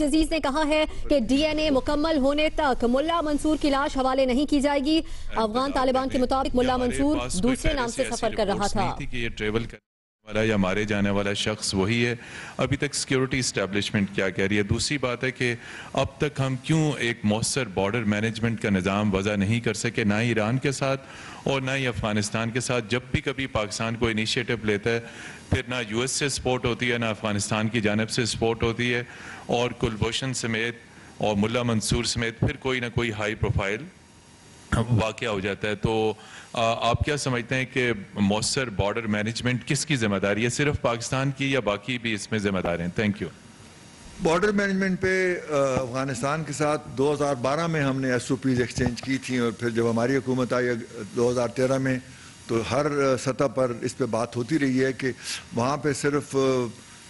عزیز نے کہا ہے کہ ڈی این اے مکمل ہونے تک ملا منصور کی لاش حوالے نہیں کی جائے گی. افغان طالبان کے مطابق ملا منصور دوسرے نام سے سفر کر رہا تھا. والا یا مارے جانے والا شخص وہی ہے. ابھی تک سیکیورٹی اسٹیبلشمنٹ کیا کہہ رہی ہے. دوسری بات ہے کہ اب تک ہم کیوں ایک مؤثر بارڈر مینجمنٹ کا نظام وضع نہیں کر سکے، نہ ہی ایران کے ساتھ اور نہ ہی افغانستان کے ساتھ. جب بھی کبھی پاکستان کو انیشیٹو لیتا ہے پھر نہ یو ایس سے سپورٹ ہوتی ہے نہ افغانستان کی جانب سے سپورٹ ہوتی ہے، اور کلبھوشن سمیت اور ملا منصور سمیت پھر کوئی نہ کوئی ہائی پروفائل واقعہ ہو جاتا ہے. تو آپ کیا سمجھتے ہیں کہ مؤثر بارڈر مینجمنٹ کس کی ذمہ داری ہے، صرف پاکستان کی یا باقی بھی اس میں ذمہ دار ہیں؟ Thank you. بارڈر مینجمنٹ پہ افغانستان کے ساتھ 2012 میں ہم نے ایس او پیز ایکسچینج کی تھیں، اور پھر جب ہماری حکومت آئی 2013 میں تو ہر سطح پر اس پہ بات ہوتی رہی ہے کہ وہاں پہ صرف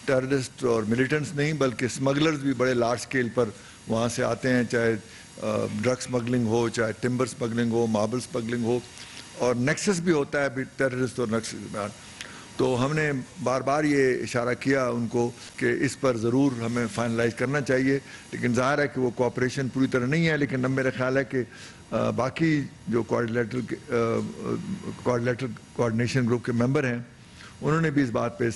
ٹیررسٹ اور ملیٹنٹس نہیں بلکہ اسمگلرز بھی بڑے لارج اسکیل پر وہاں سے آتے ہیں، چاہے ڈرگ اسمگلنگ ہو، چاہے ٹمبر اسمگلنگ ہو، ماربل اسمگلنگ ہو، اور نیکسس بھی ہوتا ہے ٹیررسٹ اور نیکسس کے درمیان. تو ہم نے بار بار یہ اشارہ کیا ان کو کہ اس پر ضرور ہمیں فائنلائز کرنا چاہیے، لیکن ظاہر ہے کہ وہ کوآپریشن پوری طرح نہیں ہے. لیکن اب میرا خیال ہے کہ باقی جو کوآرڈینیشن گروپ کے ممبر ہیں انہوں نے بھی اس بات پہ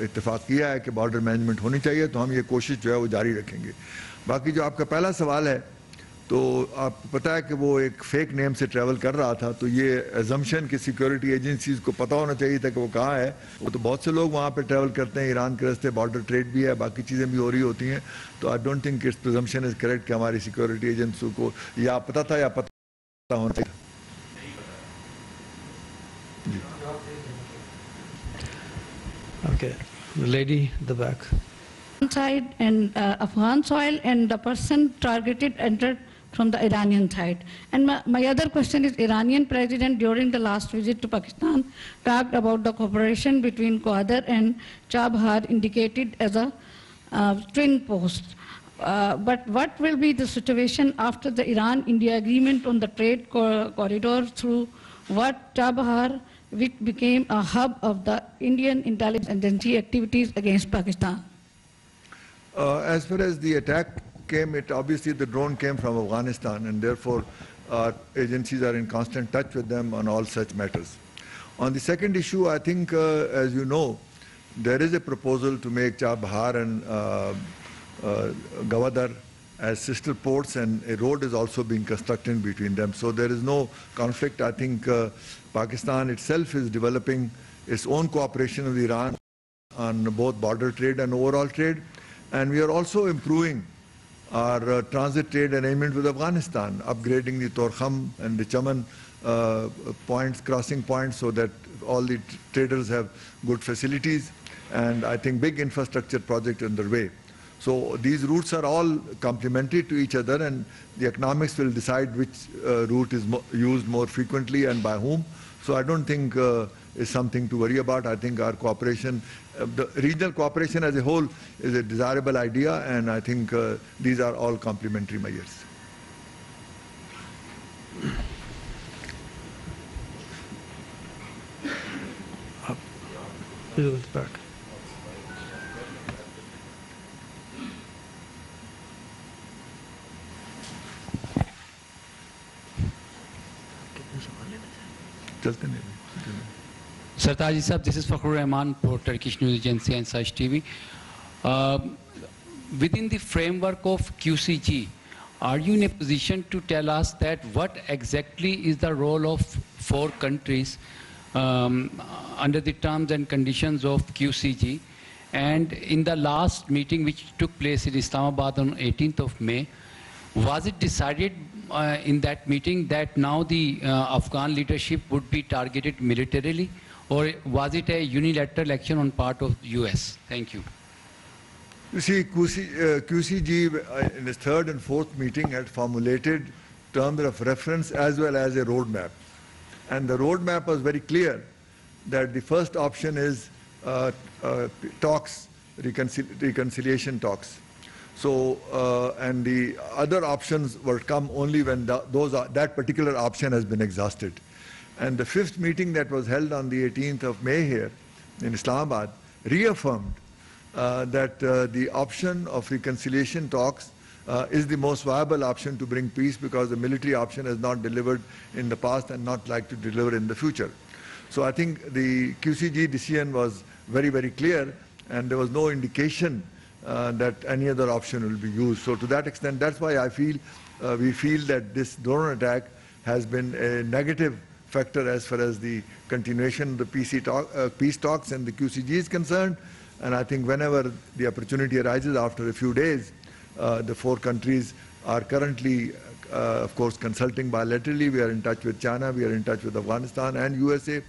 اتفاق کیا ہے کہ بارڈر مینجمنٹ ہونی چاہیے، تو ہم یہ کوشش جو ہے وہ جاری رکھیں گے. باقی جو آپ کا پہلا سوال ہے، تو آپ کو پتہ ہے کہ وہ ایک فیک نیم سے ٹریول کر رہا تھا، تو یہ ایزمپشن کہ سیکیورٹی ایجنسیز کو پتہ ہونا چاہیے تھا کہ وہ کہاں ہے. وہ تو بہت سے لوگ وہاں پہ ٹریول کرتے ہیں، ایران کے راستے بارڈر ٹریڈ بھی ہے، باقی چیزیں بھی ہو رہی ہوتی ہیں. تو I don't think it's presumption is correct کہ ہماری سیکیورٹی ایجنسیوں کو یا پتہ تھا یا پتہ ہونا چاہیے. Okay, lady at the back. Side and Afghan soil, and the person targeted entered from the Iranian side. And my other question is, Iranian president during the last visit to Pakistan talked about the cooperation between Gwadar and Chabahar, indicated as a twin post. But what will be the situation after the Iran-India agreement on the trade corridor through what Chabahar, which became a hub of the Indian intelligence agency activities against Pakistan? As far as the attack came, obviously the drone came from Afghanistan, and therefore our agencies are in constant touch with them on all such matters. On the second issue, I think, as you know, there is a proposal to make Chabahar and Gwadar as sister ports, and a road is also being constructed between them. So there is no conflict. I think Pakistan itself is developing its own cooperation with Iran on both border trade and overall trade. And we are also improving our transit trade arrangement with Afghanistan, upgrading the Torkham and the Chaman crossing points, so that all the traders have good facilities, and I think big infrastructure project underway. So these routes are all complementary to each other, and the economics will decide which route is used more frequently and by whom. So I don't think is something to worry about. I think our cooperation, the regional cooperation as a whole, is a desirable idea, and I think these are all complementary measures. Back. Sartaji Sahab, this is Fakhrur Rahman for Turkish News Agency and Sash TV. Within the framework of QCG, are you in a position to tell us that what exactly is the role of 4 countries under the terms and conditions of QCG? And in the last meeting which took place in Islamabad on 18th of May, was it decided in that meeting that now the Afghan leadership would be targeted militarily, or was it a unilateral action on part of the US? Thank you. You see, QCG in its 3rd and 4th meeting had formulated terms of reference as well as a roadmap. And the roadmap was very clear that the first option is talks, reconciliation talks. So, and the other options will come only when that particular option has been exhausted. And the 5th meeting that was held on the 18th of May here in Islamabad reaffirmed that the option of reconciliation talks is the most viable option to bring peace, because the military option has not delivered in the past and not like to deliver in the future. So I think the QCG decision was very, very clear, and there was no indication that any other option will be used. So to that extent, that's why I feel we feel that this drone attack has been a negative factor as far as the continuation of the peace talks and the QCG is concerned. And I think whenever the opportunity arises after a few days, the four countries are currently, of course, consulting bilaterally. We are in touch with China, we are in touch with Afghanistan and USA.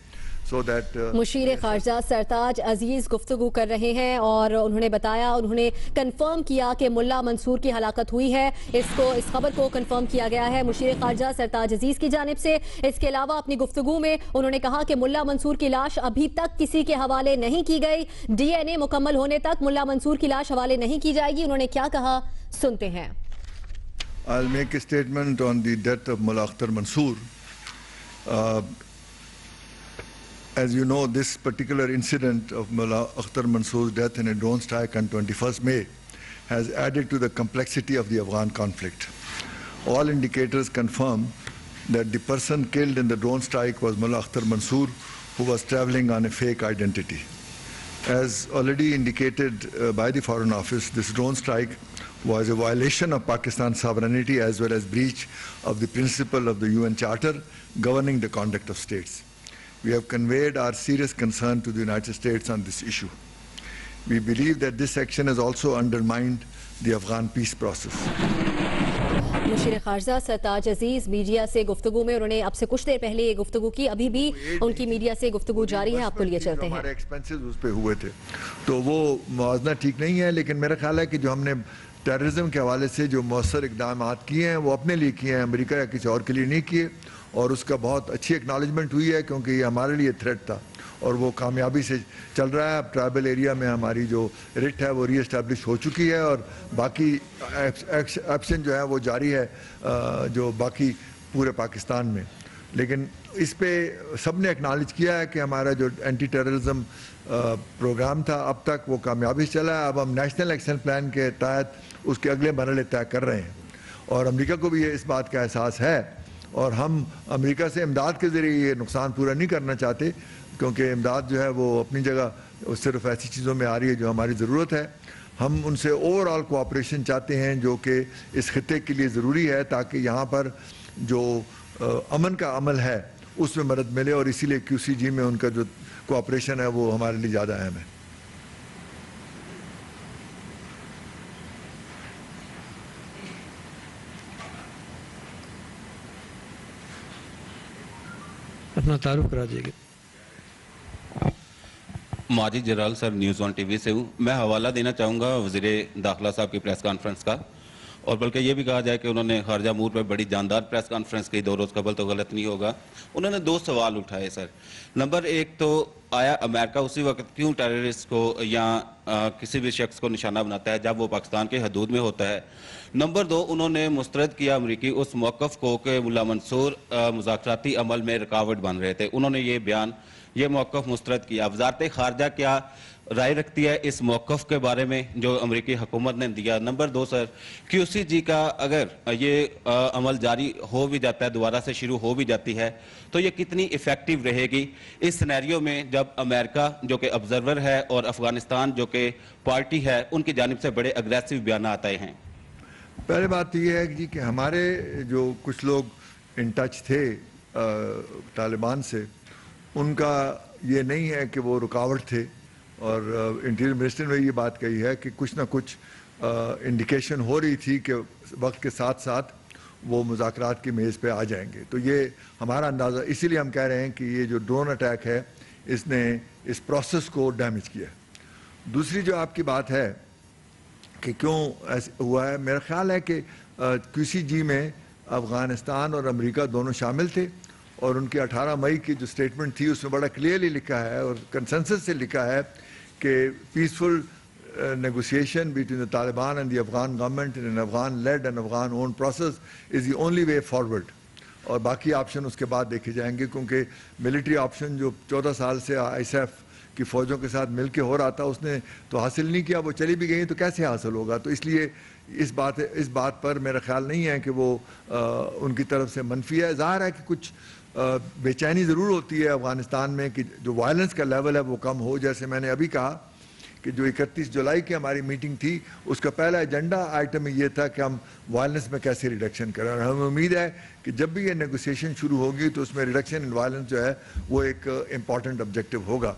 مشیر خارجہ سرتاج عزیز گفتگو کر رہے ہیں اور انہوں نے بتایا، انہوں نے کنفرم کیا کہ ملا منصور کی ہلاکت ہوئی ہے. اس خبر کو کنفرم کیا گیا ہے مشیر خارجہ سرتاج عزیز کی جانب سے. اس کے علاوہ اپنی گفتگو میں انہوں نے کہا کہ ملا منصور کی لاش ابھی تک کسی کے حوالے نہیں کی گئی. ڈی این اے مکمل ہونے تک ملا منصور کی لاش حوالے نہیں کی جائے گی. انہوں نے کیا کہا سنتے ہیں. I'll make a statement on the death of Mullah Akhtar Mansoor. As you know, this particular incident of Mullah Akhtar Mansoor's death in a drone strike on 21st May has added to the complexity of the Afghan conflict. All indicators confirm that the person killed in the drone strike was Mullah Akhtar Mansoor, who was traveling on a fake identity. As already indicated by the Foreign Office, this drone strike was a violation of Pakistan's sovereignty as well as breach of the principle of the UN Charter governing the conduct of states. We have conveyed our serious concern to the United States on this issue. We believe that this action has also undermined the Afghan peace process. مشیر خارجہ سرتاج عزیز media سے گفتگو میں انہوں نے اب سے کچھ دیر پہلے یہ گفتگو کی. ابھی بھی ان کی میڈیا سے گفتگو جاری ہے. آپ کو لیے چلتے ہیں. ہمارے ایکسپینسز اس پہ ہوئے تھے تو وہ موازنہ ٹھیک نہیں ہے، لیکن میرا خیال ہے کہ جو ہم نے ٹیررزم کے حوالے سے جو مؤثر اقدامات کیے ہیں وہ اپنے لیے کیے ہیں، امریکہ یا کسی اور کے لیے نہیں کیے. اور اس کا بہت اچھی اکنالجمنٹ ہوئی ہے کیونکہ یہ ہمارے لیے تھریٹ تھا اور وہ کامیابی سے چل رہا ہے. اب ٹرائبل ایریا میں ہماری جو رٹ ہے وہ ری اسٹیبلش ہو چکی ہے اور باقی ایکشن جو ہے وہ جاری ہے جو باقی پورے پاکستان میں. لیکن اس پہ سب نے اکنالج کیا ہے کہ ہمارا جو اینٹی ٹیررزم پروگرام تھا اب تک وہ کامیابی سے چلا ہے. اب ہم نیشنل ایکشن پلان کے تحت اس کے اگلے مرحلے طے کر رہے ہیں اور امریکہ کو بھی اس بات کا احساس ہے اور ہم امریکہ سے امداد کے ذریعے یہ نقصان پورا نہیں کرنا چاہتے کیونکہ امداد جو ہے وہ اپنی جگہ صرف ایسی چیزوں میں آ رہی ہے جو ہماری ضرورت ہے. ہم ان سے اوور آل کوآپریشن چاہتے ہیں جو کہ اس خطے کے لیے ضروری ہے تاکہ یہاں پر جو امن کا عمل ہے اس میں مدد ملے اور اسی لیے کیو سی جی میں ان کا جو کوآپریشن ہے وہ ہمارے لیے زیادہ اہم ہے. اپنا تعارف کرا دیجیے. ماجد جلال سر، نیوز ون ٹی وی سے ہوں. میں حوالہ دینا چاہوں گا وزیر داخلہ صاحب کی پریس کانفرنس کا، اور بلکہ یہ بھی کہا جائے کہ انہوں نے خارجہ امور پہ بڑی جاندار پریس کانفرنس کی 2 روز قبل، تو غلط نہیں ہوگا. انہوں نے 2 سوال اٹھائے سر. نمبر 1 تو آیا امریکہ اسی وقت کیوں ٹیررسٹ کو یا کسی بھی شخص کو نشانہ بناتا ہے جب وہ پاکستان کے حدود میں ہوتا ہے. نمبر 2 انہوں نے مسترد کیا امریکی اس موقف کو کہ ملا منصور مذاکراتی عمل میں رکاوٹ بن رہے تھے. انہوں نے یہ موقف مسترد کیا. وزارت خارجہ کیا رائے رکھتی ہے اس موقف کے بارے میں جو امریکی حکومت نے دیا؟ نمبر 2 سر، کیو سی جی کا اگر یہ عمل جاری ہو بھی جاتا ہے، دوبارہ سے شروع ہو بھی جاتی ہے، تو یہ کتنی ایفیکٹیو رہے گی اس سینیریو میں جب امریکہ جو کہ آبزرور ہے اور افغانستان جو کہ پارٹی ہے ان کی جانب سے بڑے اگریسو بیانات آئے ہیں؟ پہلے بات تو یہ ہے جی کہ ہمارے جو کچھ لوگ ان ٹچ تھے طالبان سے، ان کا یہ نہیں ہے کہ وہ رکاوٹ تھے، اور انٹیریئر منسٹر نے یہ بات کہی ہے کہ کچھ نہ کچھ انڈیکیشن ہو رہی تھی کہ وقت کے ساتھ ساتھ وہ مذاکرات کی میز پہ آ جائیں گے. تو یہ ہمارا اندازہ، اسی لیے ہم کہہ رہے ہیں کہ یہ جو ڈرون اٹیک ہے اس نے اس پروسیس کو ڈیمیج کیا. دوسری جو آپ کی بات ہے کہ کیوں ایسے ہوا ہے، میرا خیال ہے کہ کیو سی جی میں افغانستان اور امریکہ دونوں شامل تھے اور ان کی 18 مئی کی جو سٹیٹمنٹ تھی اس میں بڑا کلیئرلی لکھا ہے اور کنسنسس سے لکھا ہے کہ peaceful negotiation between the Taliban and the Afghan government in an Afghan-led and Afghan-owned process is the only way forward. اور باقی آپشن اس کے بعد دیکھے جائیں گے کیونکہ ملٹری آپشن جو 14 سال سے آئی ایس ایف کی فوجوں کے ساتھ مل کے ہو رہا تھا اس نے تو حاصل نہیں کیا, وہ چلی بھی گئی تو کیسے حاصل ہوگا. تو اس لیے اس بات پر میرا خیال نہیں ہے کہ وہ ان کی طرف سے منفی ہے. ظاہر ہے کہ کچھ بے چینی ضرور ہوتی ہے افغانستان میں کہ جو وائلنس کا لیول ہے وہ کم ہو. جیسے میں نے ابھی کہا کہ جو 31 جولائی کی ہماری میٹنگ تھی اس کا پہلا ایجنڈا آئٹم یہ تھا کہ ہم وائلنس میں کیسے ریڈکشن کریں, اور ہمیں امید ہے کہ جب بھی یہ نیگوسیشن شروع ہوگی تو اس میں ریڈکشن ان وائلنس جو ہے وہ ایک امپورٹنٹ آبجیکٹو ہوگا.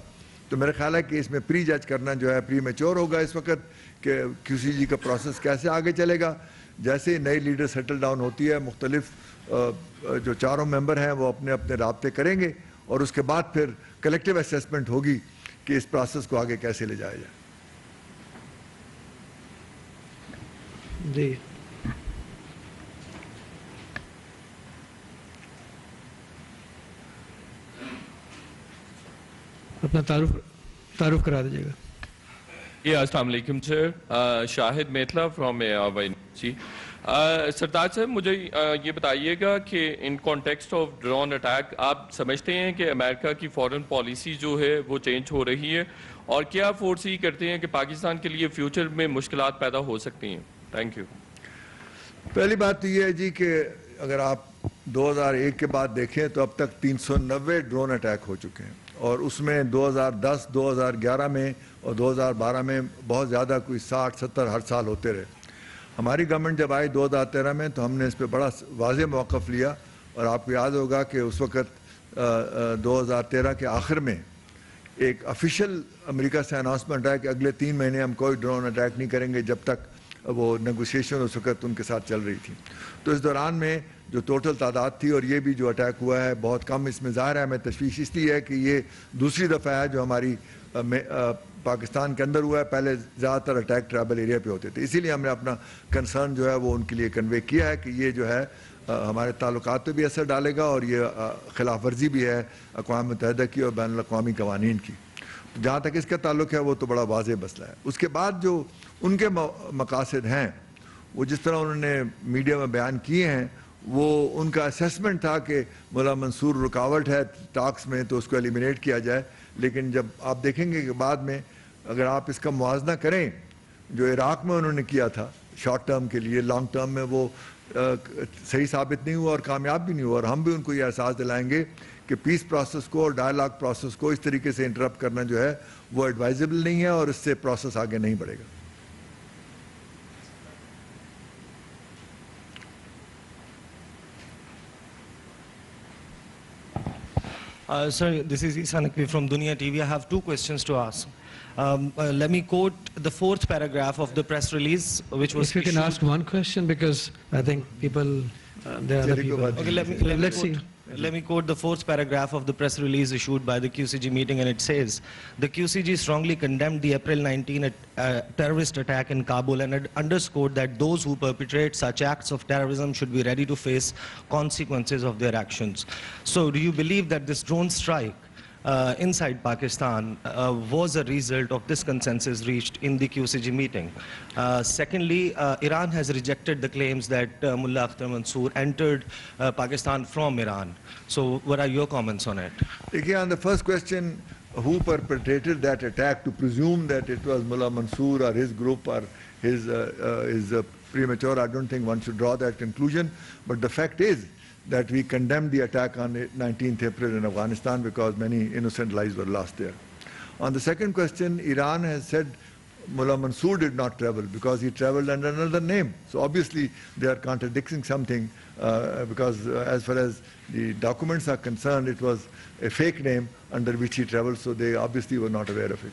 تو میرا خیال ہے کہ اس میں پری جج کرنا جو ہے پری میچور ہوگا اس وقت کہ QCG کا پروسیس کیسے آگے چلے گا. جیسے نئی لیڈر سیٹل ڈاؤن ہوتی ہے, مختلف جو چاروں ممبر ہیں وہ اپنے اپنے رابطے کریں گے اور اس کے بعد پھر کلیکٹیو اسیسمنٹ ہوگی کہ اس پروسیس کو آگے کیسے لے جایا جائے. جی اپنا تعارف کرا دیجیے گا. السلام علیکم سر, شاہد میتلا فرام جی. سردار صاحب مجھے یہ بتائیے گا کہ in context of drone attack آپ سمجھتے ہیں کہ امریکہ کی فورن پالیسی جو ہے وہ چینج ہو رہی ہے, اور کیا فورسی کرتے ہیں کہ پاکستان کے لیے فیوچر میں مشکلات پیدا ہو سکتی ہیں؟ Thank you. پہلی بات تو یہ ہے جی کہ اگر آپ 2001 کے بعد دیکھیں تو اب تک 390 ڈرون اٹیک ہو چکے ہیں, اور اس میں 2010 2011 میں اور 2012 میں بہت زیادہ کوئی 60-70 ہر سال ہوتے رہے. ہماری گورنمنٹ جب آئی 2013 میں تو ہم نے اس پہ بڑا واضح موقف لیا, اور آپ کو یاد ہوگا کہ اس وقت 2013 کے آخر میں ایک آفیشیل امریکہ سے اناؤنسمنٹ ہے کہ اگلے 3 مہینے ہم کوئی ڈرون اٹیک نہیں کریں گے جب تک وہ نیگوسیشن اس وقت ان کے ساتھ چل رہی تھی. تو اس دوران میں جو ٹوٹل تعداد تھی اور یہ بھی جو اٹیک ہوا ہے بہت کم. اس میں ظاہر ہے ہمیں تشویش اس لیے ہے کہ یہ دوسری دفعہ ہے جو ہماری پاکستان کے اندر ہوا ہے. پہلے زیادہ تر اٹیک ٹرائبل ایریا پہ ہوتے تھے, اسی لیے ہم نے اپنا کنسرن جو ہے وہ ان کے لیے کنوے کیا ہے کہ یہ جو ہے ہمارے تعلقات پہ بھی اثر ڈالے گا, اور یہ خلاف ورزی بھی ہے اقوام متحدہ کی اور بین الاقوامی قوانین کی. جہاں تک اس کا تعلق ہے وہ تو بڑا واضح مسئلہ ہے. اس کے بعد جو ان کے مقاصد ہیں وہ جس طرح انہوں نے میڈیا میں بیان کیے ہیں, وہ ان کا اسیسمنٹ تھا کہ مولا منصور رکاوٹ ہے ٹاکس میں تو اس کو ایلیمینیٹ کیا جائے. لیکن جب آپ دیکھیں گے کہ بعد میں اگر آپ اس کا موازنہ کریں جو عراق میں انہوں نے کیا تھا شارٹ ٹرم کے لیے, لانگ ٹرم میں وہ صحیح ثابت نہیں ہوا اور کامیاب بھی نہیں ہوا. اور ہم بھی ان کو یہ احساس دلائیں گے کہ پیس پروسیس کو اور ڈائلاگ پروسیس کو اس طریقے سے انٹرپٹ کرنا جو ہے وہ ایڈوائزبل نہیں ہے, اور اس سے پروسیس آگے نہیں بڑھے گا. Sir, this is Isa Naqvi from Dunia TV. I have 2 questions to ask. Let me quote the 4th paragraph of the press release, which was If you can ask one question, because I think people, there are other people. Okay, let me quote the 4th paragraph of the press release issued by the QCG meeting, and it says, the QCG strongly condemned the April 19 terrorist attack in Kabul and underscored that those who perpetrate such acts of terrorism should be ready to face consequences of their actions. So do you believe that this drone strike inside Pakistan was a result of this consensus reached in the QCG meeting? Secondly, Iran has rejected the claims that Mullah Akhtar Mansoor entered Pakistan from Iran. So what are your comments on it? Again, on the first question, who perpetrated that attack, to presume that it was Mullah Mansoor or his group or his premature. I don't think one should draw that conclusion. But the fact is that we condemned the attack on 19th April in Afghanistan because many innocent lives were lost there. On the second question, Iran has said Mullah Mansoor did not travel because he traveled under another name. So obviously they are contradicting something because as far as the documents are concerned, it was a fake name under which he traveled, so they obviously were not aware of it.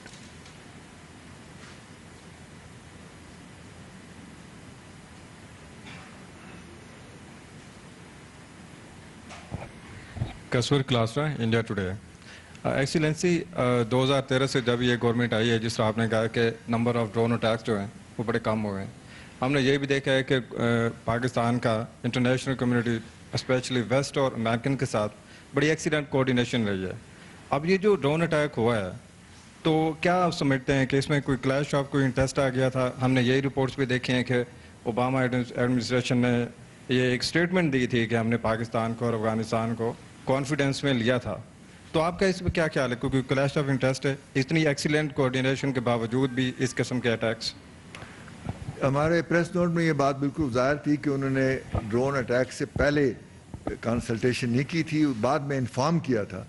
Kasur Klasra, India Today. Excellency 2013 سے جب یہ government آئی ہے جس طرح آپ نے کہا کہ نمبر آف ڈرون اٹیکس جو ہیں وہ بڑے کم ہو گئے ہیں. ہم نے یہ بھی دیکھا ہے کہ پاکستان کا انٹرنیشنل کمیونٹی اسپیشلی ویسٹ اور امریکن کے ساتھ بڑی ایکسیلنٹ کوآرڈینیشن رہی ہے. اب یہ جو ڈرون اٹیک ہوا ہے تو کیا آپ سمجھتے ہیں کہ اس میں کوئی کلیش آف کوئی انٹرسٹ آ گیا تھا؟ ہم نے یہی رپورٹس بھی دیکھے ہیں کہ اوباما ایڈمنسٹریشن نے یہ ایک اسٹیٹمنٹ دی تھی کہ ہم نے پاکستان کو اور افغانستان کو کانفیڈنس میں لیا تھا تو آپ کا اس میں کیا خیال ہے کیونکہ کلیش آف انٹرسٹ ہے اتنی ایکسیلنٹ کوآرڈینیشن کے باوجود بھی اس قسم کے اٹیکس؟ ہمارے پریس نوٹ میں یہ بات بالکل ظاہر تھی کہ انہوں نے ڈرون اٹیک سے پہلے کنسلٹیشن نہیں کی تھی, بعد میں انفارم کیا تھا,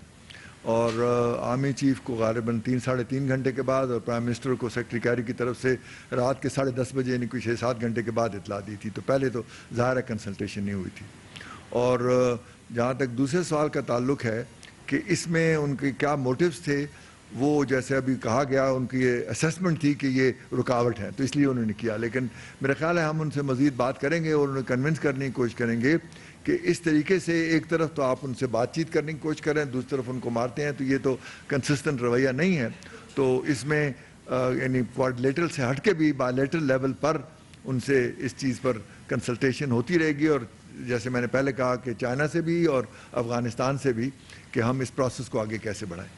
اور آرمی چیف کو غالباً 3-3.5 گھنٹے کے بعد اور پرائم منسٹر کو سیکرٹری کیری کی طرف سے رات کے 10:30 بجے یعنی کوئی 6-7 گھنٹے کے بعد اطلاع دی تھی. تو پہلے تو ظاہر ہے کنسلٹیشن نہیں ہوئی تھی. اور جہاں تک دوسرے سوال کا تعلق ہے کہ اس میں ان کے کیا موٹیوز تھے, وہ جیسے ابھی کہا گیا ان کی یہ اسیسمنٹ تھی کہ یہ رکاوٹ ہے تو اس لیے انہوں نے کیا. لیکن میرا خیال ہے ہم ان سے مزید بات کریں گے اور انہیں کنونس کرنے کی کوشش کریں گے کہ اس طریقے سے ایک طرف تو آپ ان سے بات چیت کرنے کی کوشش کریں, دوسری طرف ان کو مارتے ہیں, تو یہ تو کنسسٹنٹ رویہ نہیں ہے. تو اس میں یعنی کوارڈیلیٹرل سے ہٹ کے بھی بائیلیٹرل لیول پر ان سے اس چیز پر کنسلٹیشن ہوتی رہے گی, اور جیسے میں نے پہلے کہا کہ چائنا سے بھی اور افغانستان سے بھی کہ ہم اس پروسیس کو آگے کیسے بڑھائیں.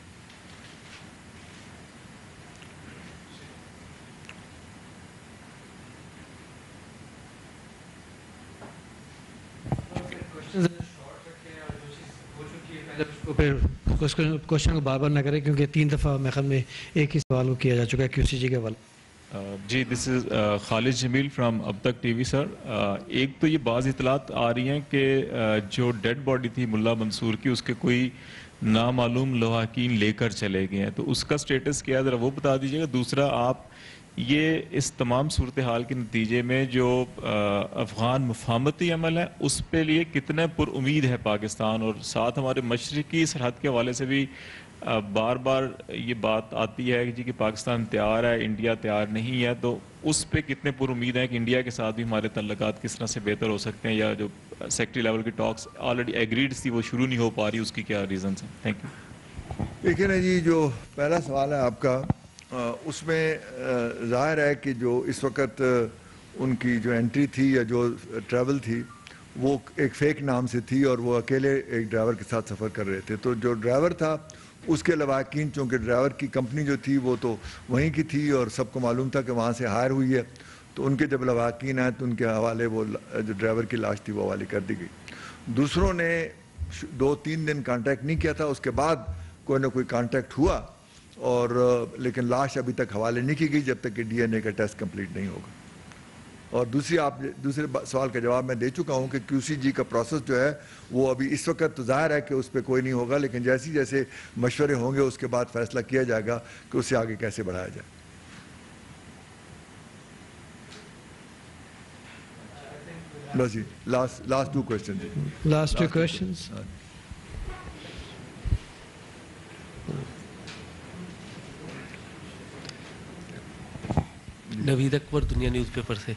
کوشچن کو بار بار نہ کریں کیونکہ 3 دفعہ میرے خیال میں ایک ہی سوال کو کیا جا چکا ہے QCG کے حوالے. جی, دس از خالد جمیل فرام اب تک ٹی وی. سر, ایک تو یہ بعض اطلاعات آ رہی ہیں کہ جو ڈیڈ باڈی تھی ملا منصور کی اس کے کوئی نامعلوم لواحقین لے کر چلے گئے ہیں, تو اس کا سٹیٹس کیا ہے ذرا وہ بتا دیجیے گا. دوسرا, آپ یہ اس تمام صورتحال کے نتیجے میں جو افغان مفاہمتی عمل ہے اس پہ لیے کتنے پر امید ہے پاکستان, اور ساتھ ہمارے مشرقی سرحد کے حوالے سے بھی بار بار یہ بات آتی ہے کہ پاکستان تیار ہے, انڈیا تیار نہیں ہے, تو اس پہ کتنے پر امید ہیں کہ انڈیا کے ساتھ بھی ہمارے تعلقات کس طرح سے بہتر ہو سکتے ہیں, یا جو سیکٹری لیول کی ٹاکس آلریڈی ایگریڈ تھی وہ شروع نہیں ہو پا رہی, اس کی کیا ریزنس ہیں؟ Thank you. دیکھیں نا جی, جو پہلا سوال ہے آپ کا, اس میں ظاہر ہے کہ جو اس وقت ان کی جو انٹری تھی یا جو ٹریول تھی وہ ایک فیک نام سے تھی, اور وہ اکیلے ایک ڈرائیور کے ساتھ سفر کر رہے تھے. تو جو ڈرائیور تھا اس کے لواحقین, چونکہ ڈرائیور کی کمپنی جو تھی وہ تو وہیں کی تھی اور سب کو معلوم تھا کہ وہاں سے ہائر ہوئی ہے, تو ان کے جب لواحقین آئے تو ان کے حوالے وہ جو ڈرائیور کی لاش تھی وہ حوالے کر دی گئی. دوسروں نے 2-3 دن کانٹیکٹ نہیں کیا تھا, اس کے بعد کوئی نہ کوئی کانٹیکٹ ہوا, اور لیکن لاش ابھی تک حوالے نہیں کی گئی جب تک کہ DNA کا ٹیسٹ کمپلیٹ نہیں ہوگا. اور دوسرے سوال کا جواب میں دے چکا ہوں کہ QCG کا پروسیس جو ہے وہ ابھی اس وقت تو ظاہر ہے کہ اس پہ کوئی نہیں ہوگا, لیکن جیسے مشورے ہوں گے اس کے بعد فیصلہ کیا جائے گا کہ اسے آگے کیسے بڑھایا جائے. بس جی, last 2 questions. Last 2 questions. نوید اکبر, دنیا نیوز پیپر سے.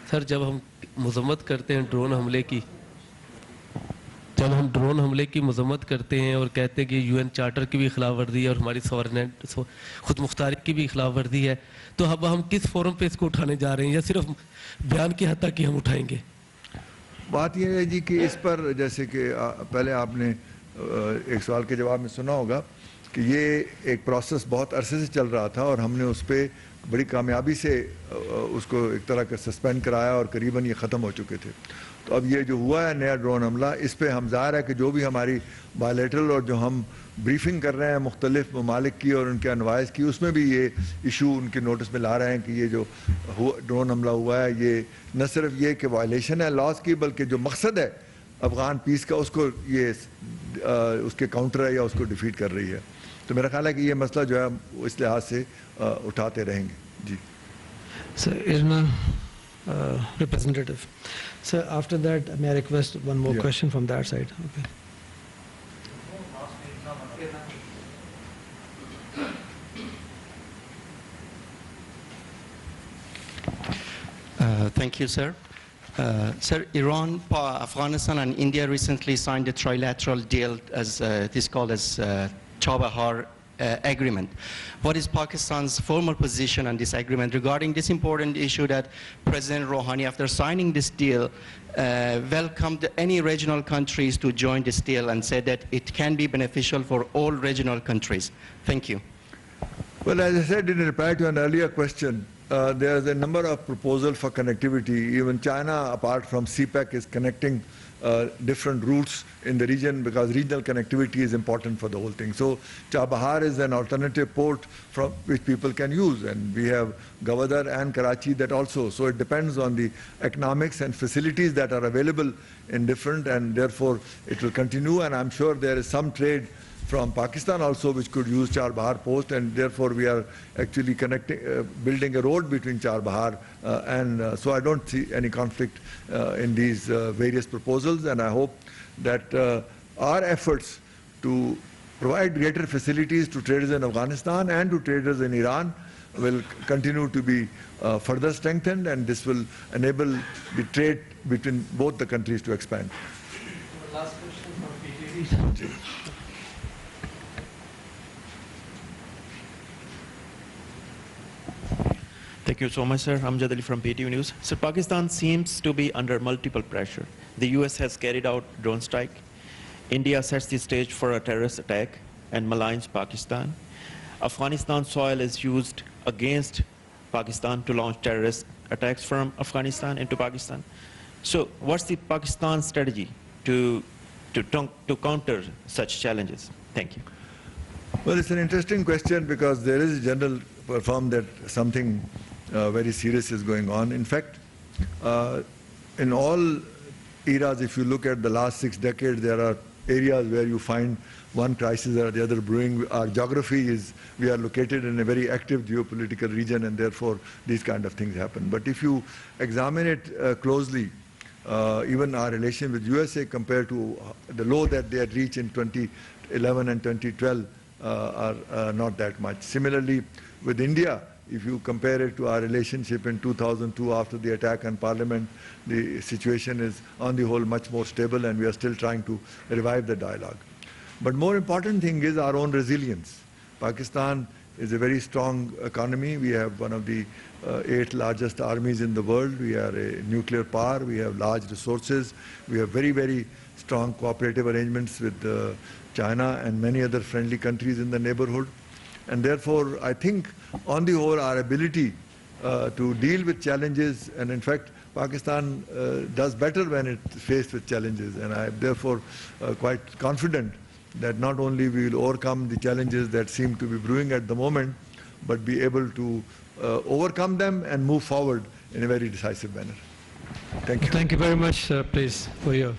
سر, جب ہم مذمت کرتے ہیں ڈرون حملے کی مذمت کرتے ہیں اور کہتے ہیں کہ UN چارٹر کی بھی خلاف ورزی ہے اور ہماری خود مختاری کی بھی خلاف ورزی ہے, تو اب ہم کس فورم پہ اس کو اٹھانے جا رہے ہیں, یا صرف بیان کی حد تک ہی ہم اٹھائیں گے؟ بات یہ ہے جی کہ اس پر جیسے کہ پہلے آپ نے ایک سوال کے جواب میں سنا ہوگا کہ یہ ایک پروسیس بہت عرصے سے چل رہا تھا, اور ہم نے اس پہ بڑی کامیابی سے اس کو ایک طرح کا سسپینڈ کرایا اور قریباً یہ ختم ہو چکے تھے. تو اب یہ جو ہوا ہے نیا ڈرون حملہ, اس پہ ہم ظاہر ہے کہ جو بھی ہماری بائیلیٹرل اور جو ہم بریفنگ کر رہے ہیں مختلف ممالک کی اور ان کے انوائز کی, اس میں بھی یہ ایشو ان کے نوٹس میں لا رہے ہیں کہ یہ جو ڈرون حملہ ہوا ہے یہ نہ صرف یہ کہ وائلیشن ہے لاز کی, بلکہ جو مقصد ہے افغان پیس کا اس کو یہ اس کے کاؤنٹر ہے یا اس کو ڈیفیٹ کر رہی ہے. تو میرا خیال ہے کہ یہ مسئلہ جو ہے اس لحاظ سے اٹھاتے رہیں گے. جی سر, representative. Sir, after that, may I request one more question from that side? Okay. Thank you, sir. Sir, Iran, Afghanistan and India recently signed a trilateral deal, as it is called as Chabahar agreement. What is Pakistan's formal position on this agreement regarding this important issue that President Rouhani, after signing this deal, welcomed any regional countries to join this deal and said that it can be beneficial for all regional countries? Thank you. Well, as I said in reply to an earlier question, there is a number of proposals for connectivity. Even China, apart from CPEC, is connecting different routes in the region, because regional connectivity is important for the whole thing. So Chabahar is an alternative port from which people can use, and we have Gwadar and Karachi that also. So it depends on the economics and facilities that are available in different, and therefore it will continue. And I'm sure there is some trade from Pakistan also which could use Charbahar post, and therefore we are actually building a road between Charbahar and so I don't see any conflict in these various proposals, and I hope that our efforts to provide greater facilities to traders in Afghanistan and to traders in Iran will continue to be further strengthened, and this will enable the trade between both the countries to expand. Last question from PTV. Thank you so much, sir. Amjad Ali from PTV News. Sir, Pakistan seems to be under multiple pressure. The US has carried out drone strike. India sets the stage for a terrorist attack and maligns Pakistan. Afghanistan soil is used against Pakistan to launch terrorist attacks from Afghanistan into Pakistan. So what's the Pakistan strategy to counter such challenges? Thank you. Well, it's an interesting question, because there is a general firm that something very serious is going on. In fact, in all eras, if you look at the last 6 decades, there are areas where you find one crisis or the other brewing. Our geography is, we are located in a very active geopolitical region, and therefore these kind of things happen. But if you examine it closely, even our relation with USA compared to the low that they had reached in 2011 and 2012 are not that much. Similarly, with India, if you compare it to our relationship in 2002 after the attack on Parliament, the situation is on the whole much more stable, and we are still trying to revive the dialogue. But more important thing is our own resilience. Pakistan is a very strong economy. We have one of the 8 largest armies in the world. We are a nuclear power. We have large resources. We have very, very strong cooperative arrangements with China and many other friendly countries in the neighborhood. And therefore, I think on the whole, our ability to deal with challenges, and in fact, Pakistan does better when it's faced with challenges. And I am therefore quite confident that not only we will overcome the challenges that seem to be brewing at the moment, but be able to overcome them and move forward in a very decisive manner. Thank you. Thank you very much, please, for your...